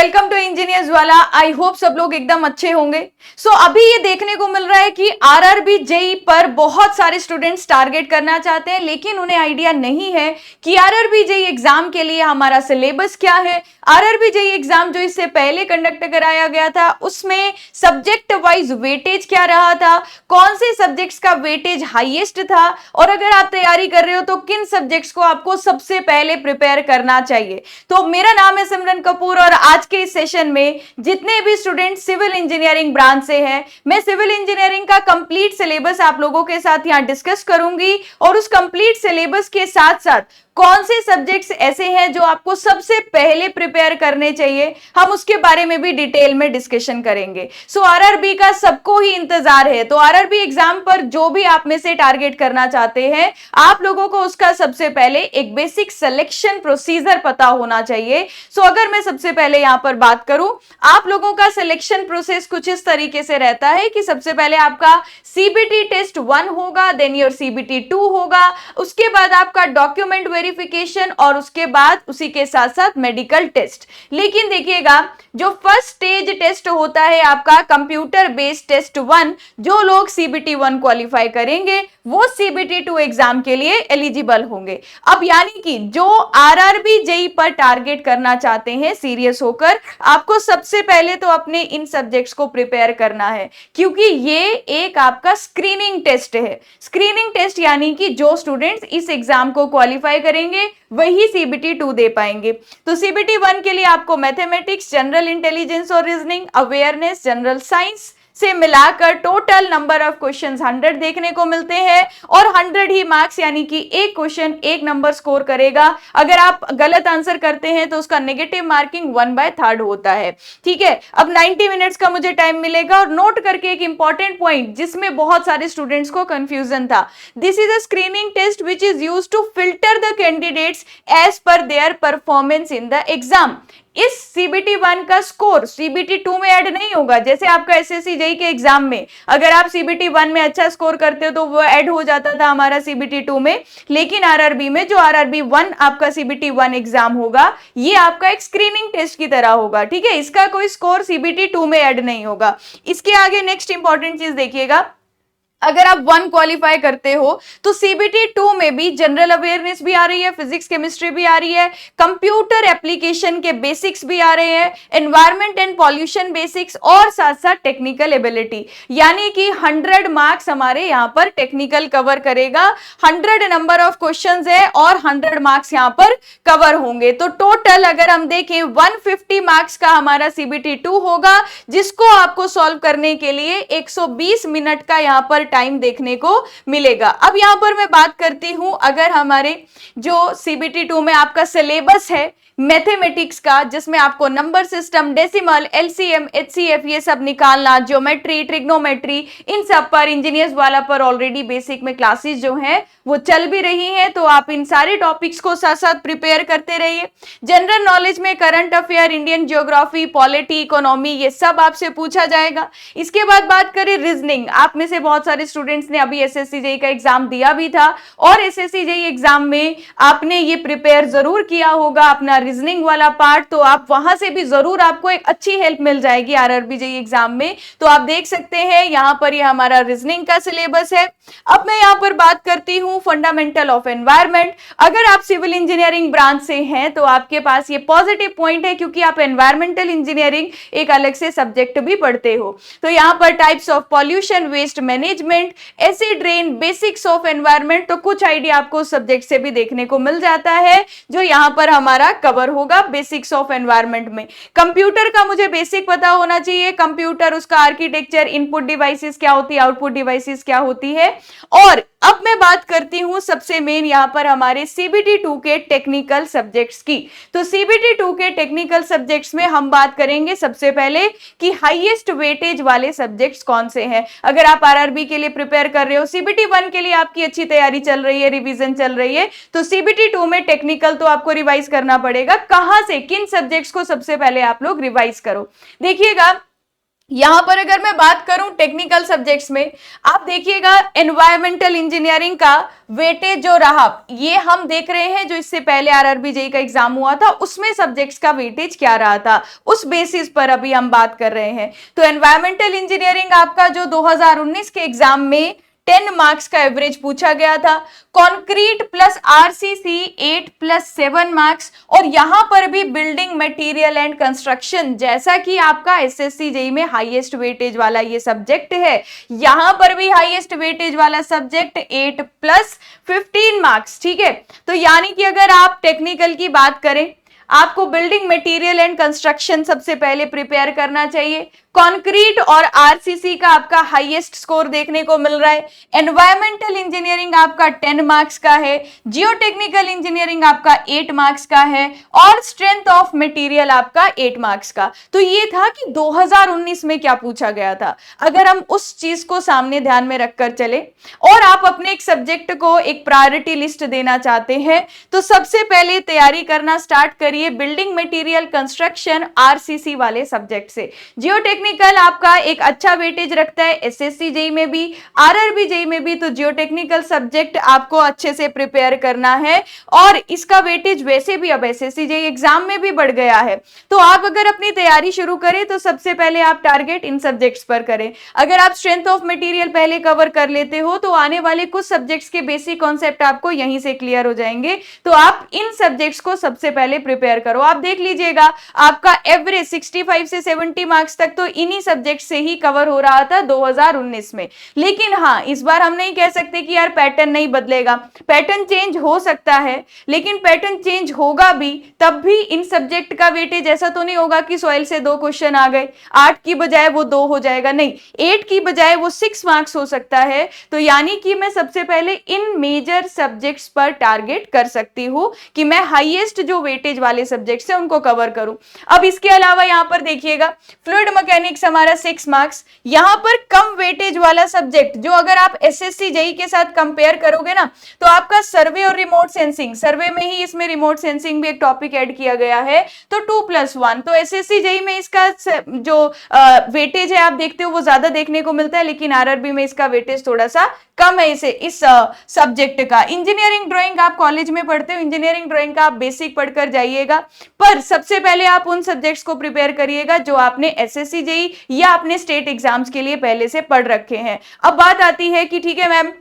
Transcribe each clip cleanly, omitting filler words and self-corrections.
Welcome to engineers वाला। I hope सब लोग एकदम अच्छे होंगे। अभी ये देखने को मिल रहा है कि आरआरबी जेई पर बहुत सारे स्टूडेंट्स टारगेट करना चाहते हैं, लेकिन उन्हें आइडिया नहीं है कि आरआरबी जेई एग्जाम के लिए हमारा सिलेबस क्या है। आरआरबी जेई एग्जाम जो इससे पहले कंडक्ट कराया गया था उसमें सब्जेक्ट वाइज वेटेज क्या रहा था, कौन से सब्जेक्ट्स का वेटेज हाईएस्ट था, और अगर आप तैयारी कर रहे हो तो किन सब्जेक्ट्स को आपको सबसे पहले प्रिपेयर करना चाहिए। तो मेरा नाम है सिमरन कपूर और आज के इस सेशन में जितने भी स्टूडेंट सिविल इंजीनियरिंग ब्रांच से हैं, मैं सिविल इंजीनियरिंग का कंप्लीट सिलेबस आप लोगों के साथ यहां डिस्कस करूंगी और उस कंप्लीट सिलेबस के साथ साथ कौन से सब्जेक्ट्स ऐसे हैं जो आपको सबसे पहले प्रिपेयर करने चाहिए, हम उसके बारे में भी डिटेल में डिस्कशन करेंगे। आरआरबी का सबको ही इंतजार है, तो आरआरबी एग्जाम पर जो भी आप में से टारगेट करना चाहते हैं, आप लोगों को उसका सबसे पहले एक बेसिक सिलेक्शन प्रोसीजर पता होना चाहिए। अगर मैं सबसे पहले यहां पर बात करूं, आप लोगों का सिलेक्शन प्रोसेस कुछ इस तरीके से रहता है कि सबसे पहले आपका सीबीटी टेस्ट 1 होगा, देन योर सीबीटी 2 होगा, उसके बाद आपका डॉक्यूमेंट वेरिफिकेशन और उसके बाद उसी के साथ साथ मेडिकल टेस्ट। लेकिन देखिएगा, जो फर्स्ट स्टेज टेस्ट होता है आपका कंप्यूटर बेस्ड टेस्ट 1, जो लोग सीबीटी 1 क्वालिफाई करेंगे वो सीबीटी 2 एग्जाम के लिए एलिजिबल होंगे। अब यानी कि जो आरआरबी जेई पर टारगेट करना चाहते हैं सीरियस होकर, आपको सबसे पहले तो अपने इन सब्जेक्ट्स को प्रिपेयर करना है, क्योंकि ये एक आपका स्क्रीनिंग टेस्ट है। स्क्रीनिंग टेस्ट यानी कि जो स्टूडेंट्स इस एग्जाम को क्वालिफाई करेंगे वही सीबीटी 2 दे पाएंगे। तो सीबीटी 1 के लिए आपको मैथमेटिक्स, जनरल इंटेलिजेंस और रीजनिंग, अवेयरनेस, जनरल साइंस से मिलाकर टोटल नंबर ऑफ क्वेश्चंस 100 देखने को मिलते हैं और 100 ही मार्क्स, यानी कि एक क्वेश्चन एक नंबर स्कोर करेगा। अगर आप गलत आंसर करते हैं तो उसका नेगेटिव मार्किंग 1/3 होता है। ठीक है, अब 90 मिनट्स का मुझे टाइम मिलेगा और नोट करके एक इंपॉर्टेंट पॉइंट जिसमें बहुत सारे स्टूडेंट्स को कंफ्यूजन था, this is a screening test which is used to filter the candidates as per their performance in the exam. इस सीबीटी 1 का स्कोर सीबीटी 2 में ऐड नहीं होगा। जैसे आपका एसएससी जेई के एग्जाम में अगर आप सीबीटी 1 में अच्छा स्कोर करते हो तो वो ऐड हो जाता था हमारा सीबीटी 2 में, लेकिन आरआरबी में जो आरआरबी 1 आपका सीबीटी 1 एग्जाम होगा, ये आपका एक स्क्रीनिंग टेस्ट की तरह होगा। ठीक है, इसका कोई स्कोर सीबीटी 2 में ऐड नहीं होगा। इसके आगे नेक्स्ट इंपॉर्टेंट चीज देखिएगा, अगर आप 1 क्वालिफाई करते हो तो सीबीटी 2 में भी जनरल अवेयरनेस भी आ रही है, फिजिक्स केमिस्ट्री भी आ रही है, कंप्यूटर एप्लीकेशन के बेसिक्स भी आ रहे हैं, एनवायरमेंट एंड पॉल्यूशन बेसिक्स और साथ साथ टेक्निकल एबिलिटी, यानी कि 100 मार्क्स हमारे यहां पर टेक्निकल कवर करेगा। 100 नंबर ऑफ क्वेश्चंस है और 100 मार्क्स यहां पर कवर होंगे। तो टोटल अगर हम देखें 150 मार्क्स का हमारा सीबीटी 2 होगा, जिसको आपको सॉल्व करने के लिए 120 मिनट का यहां पर टाइम देखने को मिलेगा। अब यहां पर मैं बात करती हूं, अगर हमारे जो सीबीटी 2 में आपका सिलेबस है मैथमेटिक्स का, जिसमें आपको number system, decimal, LCM, HCF ये सब निकालना, ज्योमेट्री, ट्रिग्नोमेट्री, इन सब पर इंजीनियर्स वाला पर ऑलरेडी बेसिक में क्लासेस जो हैं वो चल भी रही हैं, तो आप इन सारे टॉपिक्स को साथ साथ प्रिपेयर करते रहिए। जनरल नॉलेज में current affair, Indian geography, polity, economy, ये सब आपसे पूछा जाएगा। इसके बाद बात करें रीजनिंग, आप में से बहुत सारे स्टूडेंट्स ने अभी एसएससी जेई का एग्जाम दिया भी था और एसएससी जेई एग्जाम में आपने ये प्रिपेयर जरूर किया होगा अपना रीजनिंग वाला पार्ट, तो आप वहां से भी जरूर आपको एक अच्छी हेल्प मिल जाएगी आरआरबी जेई एग्जाम में। तो आप देख सकते हैं यहां पर ये हमारा रीजनिंग का सिलेबस है। अब मैं यहां पर बात करती हूं फंडामेंटल ऑफ एनवायरनमेंट। अगर आप सिविल इंजीनियरिंग ब्रांच से हैं तो आपके पास ये पॉजिटिव पॉइंट है, क्योंकि आप एनवायरमेंटल इंजीनियरिंग एक अलग से सब्जेक्ट भी पढ़ते हो। तो यहां पर types of pollution, waste management, acid rain, basics of environment, तो कुछ आइडिया आपको सब्जेक्ट से भी देखने को मिल जाता है जो यहां पर हमारा कवर होगा बेसिक्स ऑफ एनवायरनमेंट में। कंप्यूटर का मुझे बेसिक पता होना चाहिए, कंप्यूटर, उसका आर्किटेक्चर, इनपुट डिवाइसेस क्या होती है, आउटपुट डिवाइसेस क्या होती है। और अब मैं बात करती हूं सबसे मेन यहां पर हमारे सीबीटी 2 के टेक्निकल सब्जेक्ट्स की। तो सीबीटी 2 के टेक्निकल सब्जेक्ट्स में हम बात करेंगे सबसे पहले कि हाईएस्ट वेटेज वाले सब्जेक्ट्स कौन से हैं। अगर आप आरआरबी के लिए प्रिपेयर कर रहे हो, सीबीटी 1 के लिए आपकी अच्छी तैयारी चल रही है, रिवीजन चल रही है, तो सीबीटी 2 में टेक्निकल तो आपको रिवाइज करना पड़ेगा। कहां से, किन सब्जेक्ट्स को सबसे पहले आप लोग रिवाइज करो। देखिएगा, यहां पर अगर मैं बात करूं टेक्निकल सब्जेक्ट्स में, आप देखिएगा एनवायरमेंटल इंजीनियरिंग का वेटेज जो रहा, ये हम देख रहे हैं जो इससे पहले आरआरबी जेईई का एग्जाम हुआ था उसमें सब्जेक्ट्स का वेटेज क्या रहा था, उस बेसिस पर अभी हम बात कर रहे हैं। तो एनवायरमेंटल इंजीनियरिंग आपका जो 2019 के एग्जाम में 10 मार्क्स का एवरेज पूछा गया था, concrete plus RCC 8 plus 7 marks, और यहां पर भी बिल्डिंग मटेरियल एंड कंस्ट्रक्शन, जैसा कि आपका एसएससी जेईई में हाईएस्ट वेटेज वाला ये सब्जेक्ट है, यहां पर भी हाईएस्ट वेटेज वाला सब्जेक्ट 8 प्लस 15 मार्क्स। ठीक है, तो यानी कि अगर आप टेक्निकल की बात करें, आपको बिल्डिंग मटेरियल एंड कंस्ट्रक्शन सबसे पहले प्रिपेयर करना चाहिए, कंक्रीट और आरसीसी का आपका हाईएस्ट स्कोर देखने को मिल रहा है, एनवायरमेंटल इंजीनियरिंग आपका 10 मार्क्स का है, जियोटेक्निकल इंजीनियरिंग आपका 8 मार्क्स का है, और स्ट्रेंथ ऑफ मटेरियल आपका 8 मार्क्स का। तो ये था कि 2019 में क्या पूछा गया था। अगर हम उस चीज को सामने ध्यान में रखकर चले और आप अपने एक सब्जेक्ट को एक प्रायोरिटी लिस्ट देना चाहते हैं, तो सबसे पहले तैयारी करना स्टार्ट करिए बिल्डिंग मटेरियल कंस्ट्रक्शन आरसीसी वाले सब्जेक्ट से। जियोटेक्निकल आपका एक अच्छा वेटेज रखता है एसएससी जेईई में भी, आरआरबी जेईई में भी, तो जियोटेक्निकल सब्जेक्ट आपको अच्छे से प्रिपेयर करना है, और इसका वेटेज वैसे भी अब एसएससी जेईई एग्जाम में भी बढ़ गया है। तो आप अगर अपनी तैयारी शुरू करें तो सबसे पहले आप टारगेट इन सब्जेक्ट्स पर करें। अगर आप स्ट्रेंथ ऑफ मटेरियल पहले कवर कर लेते हो तो आने वाले कुछ सब्जेक्ट्स के बेसिक कॉन्सेप्ट आपको यहीं से क्लियर हो जाएंगे, तो आप इन सब्जेक्ट्स को सबसे पहले प्रिपेयर करो। आप देख लीजिएगा आपका एवरेज 65 से 70 मार्क्स तक तो इन्हीं सब्जेक्ट से ही कवर हो रहा था 2019 में। लेकिन हाँ, इस बार हम नहीं कह सकते कि यार पैटर्न नहीं बदलेगा, पैटर्न चेंज हो सकता है, लेकिन पैटर्न चेंज होगा भी तब भी इन सब्जेक्ट का वेटेज ऐसा तो नहीं होगा कि सॉइल से 2 क्वेश्चन आ गए, 8 की बजाय वो 2 हो जाएगा, नहीं, 8 की बजाय वो 6 मार्क्स हो सकता है। तो यानी कि मैं सबसे पहले इन मेजर सब्जेक्ट्स पर टारगेट कर सकती हूं कि मैं हाईएस्ट जो वेटेज वाले सब्जेक्ट्स है उनको कवर करूं। अब इसके अलावा यहां पर देखिएगा फ्लूइड मैकेनिक्स हमारा 6 मार्क्स, यहां पर कम वेटेज वाला सब्जेक्ट जो अगर आप एसएससी जेईई के साथ कंपेयर करोगे ना, तो आपका सर्वे और रिमोट सेंसिंग, सर्वे में ही इसमें रिमोट सेंसिंग भी एक टॉपिक ऐड किया गया है, तो 2+1, तो एसएससी जेईई में इसका जो वेटेज है आप देखते हो वो ज्यादा देखने को मिलता है, लेकिन आरआरबी में इसका वेटेज थोड़ा सा कम है इस सब्जेक्ट का। इंजीनियरिंग ड्राइंग आप कॉलेज में पढ़ते हो, इंजीनियरिंग ड्राइंग का आप बेसिक पढ़कर जाइएगा, पर सबसे पहले आप उन सब्जेक्ट्स को प्रिपेयर करिएगा जो आपने एसएससी जेईई या अपने स्टेट एग्जाम्स के लिए पहले से पढ़ रखे हैं। अब बात आती है कि ठीक है मैम,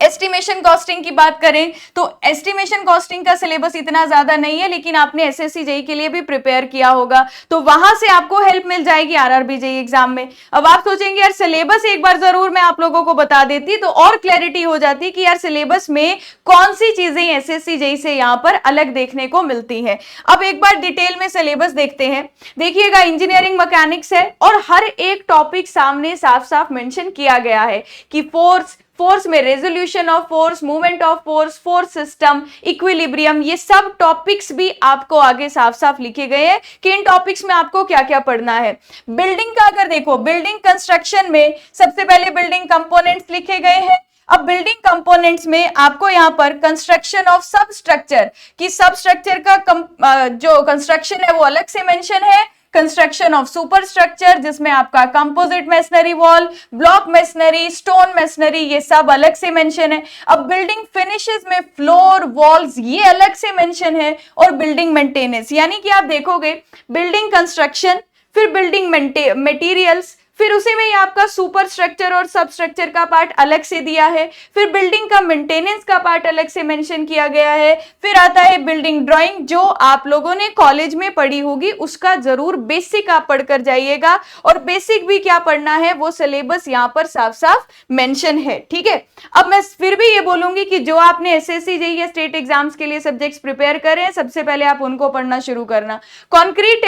एस्टिमेशन कॉस्टिंग की बात करें तो एस्टिमेशन कॉस्टिंग का सिलेबस इतना ज्यादा नहीं है, लेकिन आपने एसएससी जेईई के लिए भी प्रिपेयर किया होगा, तो वहां से आपको हेल्प मिल जाएगी आरआरबी जेईई एग्जाम में। अब आप सोचेंगे यार सिलेबस एक बार जरूर मैं आप लोगों को बता देती तो और क्लैरिटी हो जाती कि यार सिलेबस में कौन सी चीजें एसएससी जेईई से यहाँ पर अलग देखने को मिलती है। अब एक बार डिटेल में सिलेबस देखते हैं। देखिएगा इंजीनियरिंग मैकेनिक्स है और हर एक टॉपिक सामने साफ साफ मेंशन किया गया है कि फोर्स में resolution of force, movement of force, force system, equilibrium, ये सब टॉपिक्स भी आपको आगे साफ साफ लिखे गए हैं कि इन टॉपिक्स में आपको क्या क्या पढ़ना है। बिल्डिंग का अगर देखो, बिल्डिंग कंस्ट्रक्शन में सबसे पहले बिल्डिंग कंपोनेंट्स लिखे गए हैं। अब बिल्डिंग कंपोनेंट्स में आपको यहां पर कंस्ट्रक्शन ऑफ सब स्ट्रक्चर, कि सब स्ट्रक्चर का जो कंस्ट्रक्शन है वो अलग से मेंशन है, कंस्ट्रक्शन ऑफ सुपर स्ट्रक्चर जिसमें आपका composite masonry wall, block masonry, stone masonry, ये सब अलग से मेंशन है। अब बिल्डिंग फिनिशेस में फ्लोर, वॉल्स, ये अलग से मेंशन है, और बिल्डिंग मेंटेनेंस, यानी कि आप देखोगे बिल्डिंग कंस्ट्रक्शन, फिर बिल्डिंग मटेरियल्स, फिर उसी में ही आपका सुपर स्ट्रक्चर और सब स्ट्रक्चर का पार्ट अलग से दिया है, फिर बिल्डिंग का मेंटेनेंस का पार्ट अलग से मेंशन किया गया है, फिर आता है बिल्डिंग ड्राइंग जो आप लोगों ने कॉलेज में पढ़ी होगी, उसका जरूर बेसिक आप पढ़कर जाइएगा, और बेसिक भी क्या पढ़ना है वो सिलेबस यहाँ पर साफ साफ मेंशन है। ठीक है, अब मैं फिर भी ये बोलूंगी कि जो आपने एसएससी जेईई या स्टेट एग्जाम्स के लिए सब्जेक्ट्स प्रिपेयर कर रहे हैं, सबसे पहले आप उनको पढ़ना शुरू करना। कॉन्क्रीट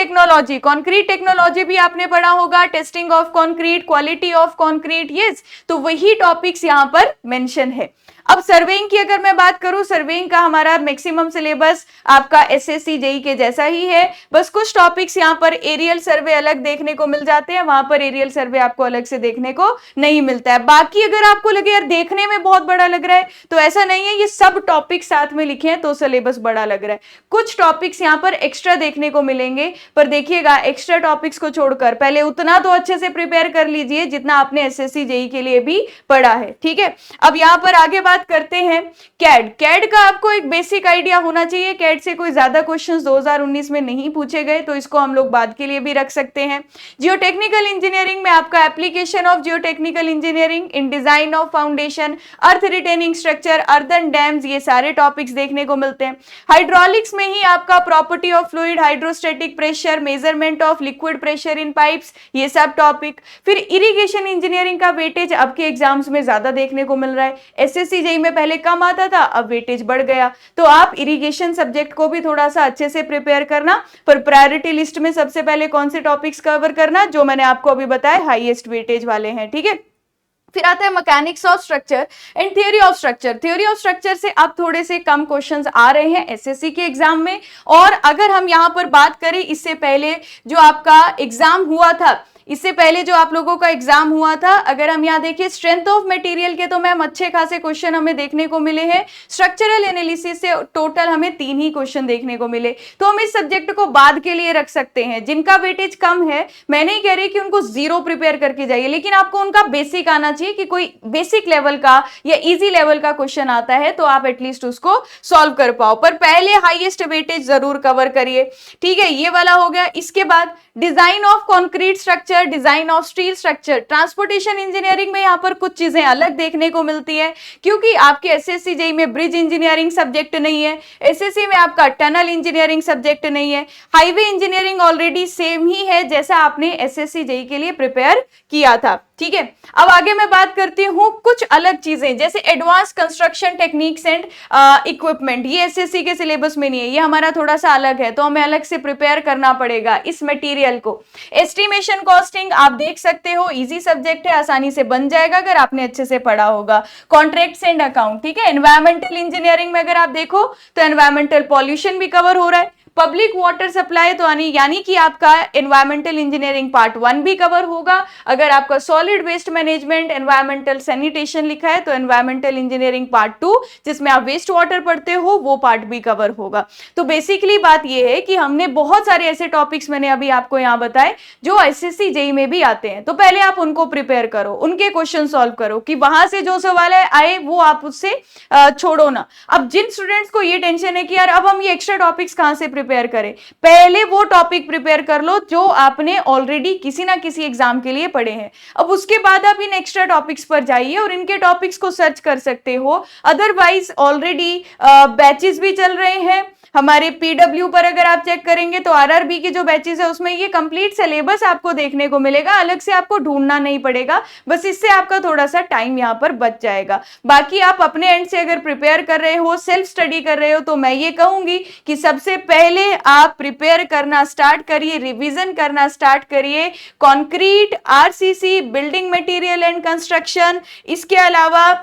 टेक्नोलॉजी भी आपने पढ़ा होगा, testing of concrete, quality of concrete, yes, तो वही टॉपिक्स यहां पर मेंशन है। अब सर्वेइंग की अगर मैं बात करूं, सर्वेइंग का हमारा मैक्सिमम सिलेबस आपका एसएससी जेई के जैसा ही है, बस कुछ टॉपिक्स यहाँ पर एरियल सर्वे अलग देखने को मिल जाते हैं, वहां पर एरियल सर्वे आपको अलग से देखने को नहीं मिलता है। बाकी अगर आपको लगे यार देखने में बहुत बड़ा लग रहा है, तो ऐसा नहीं है, ये सब टॉपिक साथ में लिखे हैं तो सिलेबस बड़ा लग रहा है। कुछ टॉपिक्स यहाँ पर एक्स्ट्रा देखने को मिलेंगे, पर देखिएगा एक्स्ट्रा टॉपिक्स को छोड़कर पहले उतना तो अच्छे से प्रिपेयर कर लीजिए जितना आपने एसएससी जेई के लिए भी पढ़ा है, ठीक है। अब यहाँ पर आगे बात करते हैं कैड। कैड का आपको एक बेसिक आइडिया होना चाहिए। कैड से कोई ज्यादा क्वेश्चंस 2019 में नहीं पूछे गए, तो इसको हम लोग बाद के लिए भी रख सकते हैं। जियोटेक्निकल इंजीनियरिंग में आपका application of geotechnical engineering in design of foundation, earth retaining structure, earthen dams, ये सारे टॉपिक्स देखने को मिलते हैं। हाइड्रोलिक्स में ही आपका property of fluid, hydrostatic pressure, measurement of liquid pressure in pipes, ये सब टॉपिक। फिर इरिगेशन इंजीनियरिंग का वेटेज अब के एग्जाम्स में ज्यादा देखने को मिल रहा है। एसएससी जेई में पहले कम आता था, अब वेटेज बढ़ गया, तो आप इरिगेशन सब्जेक्ट को भी थोड़ा सा अच्छे से प्रिपेयर करना। पर प्रायोरिटी लिस्ट में सबसे पहले कौन से टॉपिक्स कवर करना, जो मैंने आपको अभी बताया हाईएस्ट वेटेज वाले हैं, ठीक है। फिर आता है mechanics of structure and theory of structure. Theory of structure से अब थोड़े से कम क्वेश्चंस आ रहे हैं एसएससी के एग्जाम में। और अगर हम यहां पर बात करें, इससे पहले जो आपका एग्जाम हुआ था, इससे पहले जो आप लोगों का एग्जाम हुआ था, अगर हम यहाँ देखिए स्ट्रेंथ ऑफ मटेरियल के, तो मैम अच्छे खासे क्वेश्चन हमें देखने को मिले हैं। स्ट्रक्चरल एनालिसिस से टोटल हमें 3 ही क्वेश्चन देखने को मिले, तो हम इस सब्जेक्ट को बाद के लिए रख सकते हैं। जिनका वेटेज कम है, मैं नहीं कह रही कि उनको 0 प्रिपेयर करके जाइए, लेकिन आपको उनका बेसिक आना चाहिए कि कोई बेसिक लेवल का या इजी लेवल का क्वेश्चन आता है तो आप एटलीस्ट उसको सॉल्व कर पाओ। पर पहले हाईएस्ट वेटेज जरूर कवर करिए, ठीक है। ये वाला हो गया। इसके बाद design of concrete structure, design of steel structure. Transportation engineering में यहाँ पर कुछ चीजें अलग देखने को मिलती है, क्योंकि आपके एसएससी जेई में ब्रिज इंजीनियरिंग सब्जेक्ट नहीं है, एसएससी में आपका टनल इंजीनियरिंग सब्जेक्ट नहीं है, हाईवे इंजीनियरिंग ऑलरेडी सेम ही है जैसा आपने एसएससी जेई के लिए प्रिपेयर किया था, ठीक है। अब आगे मैं बात करती हूँ कुछ अलग चीजें, जैसे advance construction techniques and equipment. ये एसएससी के सिलेबस में नहीं है, ये हमारा थोड़ा सा अलग है, तो हमें अलग से प्रिपेयर करना पड़ेगा इस मटेरियल को। एस्टिमेशन कॉस्टिंग आप देख सकते हो, इजी सब्जेक्ट है, आसानी से बन जाएगा अगर आपने अच्छे से पढ़ा होगा। कॉन्ट्रैक्ट्स एंड अकाउंट, ठीक है। एनवायरमेंटल इंजीनियरिंग में अगर आप देखो तो एनवायरमेंटल पॉल्यूशन भी कवर हो रहा है। पब्लिक वाटर सप्लाई, तो यानी कि आपका एनवायरमेंटल इंजीनियरिंग पार्ट 1 भी कवर होगा। अगर आपका solid waste management, environmental sanitation लिखा है, तो एनवायरमेंटल इंजीनियरिंग पार्ट 2 जिसमें आप वेस्ट वाटर पढ़ते हो, वो पार्ट भी कवर होगा। तो बेसिकली बात ये है कि हमने बहुत सारे ऐसे टॉपिक्स मैंने अभी आपको यहाँ बताए जो एसएससी जेई में भी आते हैं, तो पहले आप उनको प्रिपेयर करो, उनके क्वेश्चन सॉल्व करो कि वहां से जो सवाल आए वो आप उससे छोड़ो ना। अब जिन स्टूडेंट्स को ये टेंशन है कि यार अब हम ये एक्स्ट्रा टॉपिक्स कहां से प्रिपेयर करें, पहले वो टॉपिक प्रिपेयर कर लो जो आपने ऑलरेडी किसी ना किसी एग्जाम के लिए पढ़े हैं। अब उसके बाद आप इन एक्स्ट्रा टॉपिक्स पर जाइए और इनके टॉपिक्स को सर्च कर सकते हो। अदरवाइज ऑलरेडी बैचेस भी चल रहे हैं हमारे पीडब्ल्यू पर। अगर आप चेक करेंगे तो आरआरबी की जो बैचेस है उसमें ये कंप्लीट सिलेबस आपको देखने को मिलेगा, अलग से आपको ढूंढना नहीं पड़ेगा, बस इससे आपका थोड़ा सा टाइम यहाँ पर बच जाएगा। बाकी आप अपने एंड से अगर प्रिपेयर कर रहे हो, सेल्फ स्टडी कर रहे हो, तो मैं ये कहूंगी कि सबसे पहले आप प्रिपेयर करना स्टार्ट करिए, रिवीजन करना स्टार्ट करिए concrete, RCC, building material and construction, इसके अलावा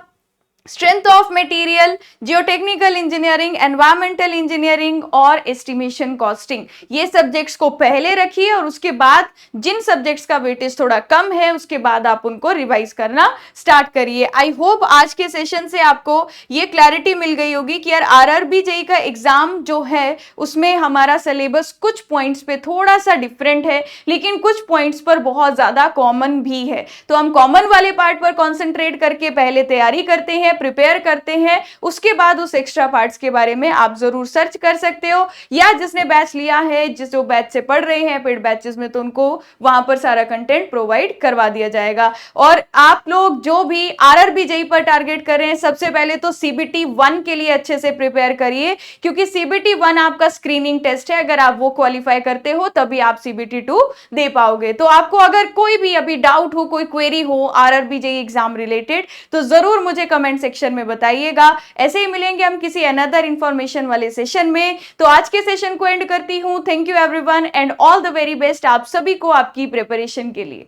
strength of material, geotechnical engineering, environmental engineering और एस्टिमेशन कॉस्टिंग। ये सब्जेक्ट्स को पहले रखिए और उसके बाद जिन सब्जेक्ट्स का वेटेज थोड़ा कम है उसके बाद आप उनको रिवाइज करना स्टार्ट करिए। आई होप आज के सेशन से आपको ये क्लैरिटी मिल गई होगी कि यार आरआरबी जेई का एग्जाम जो है उसमें हमारा सिलेबस कुछ पॉइंट्स पे थोड़ा सा डिफरेंट है, लेकिन कुछ पॉइंट्स पर बहुत ज्यादा कॉमन भी है। तो हम कॉमन वाले पार्ट पर कॉन्सेंट्रेट करके पहले तैयारी करते हैं, प्रिपेयर करते हैं, उसके बाद उस एक्स्ट्रा पार्ट्स के बारे में आप जरूर सर्च कर सकते हो, या जिसने बैच लिया है, जिस जो बैच से पढ़ रहे हैं पेड बैचेस में, तो उनको वहां पर सारा कंटेंट प्रोवाइड करवा दिया जाएगा। और आप लोग जो भी आरआरबी जेई पर टारगेट कर रहे हैं, सबसे पहले तो सीबीटी 1 के लिए अच्छे से प्रिपेयर करिए, क्योंकि सीबीटी 1 आपका स्क्रीनिंग टेस्ट है, अगर आप वो क्वालिफाई करते हो तभी आप सीबीटी 2 दे पाओगे। तो आपको अगर कोई भी अभी डाउट हो, कोई क्वेरी हो आरआरबी जेई एग्जाम रिलेटेड, तो जरूर मुझे कमेंट सेक्शन में बताइएगा। ऐसे ही मिलेंगे हम किसी अनदर इंफॉर्मेशन वाले सेशन में। तो आज के सेशन को एंड करती हूं। Thank you everyone and all the very best आप सभी को आपकी प्रिपरेशन के लिए।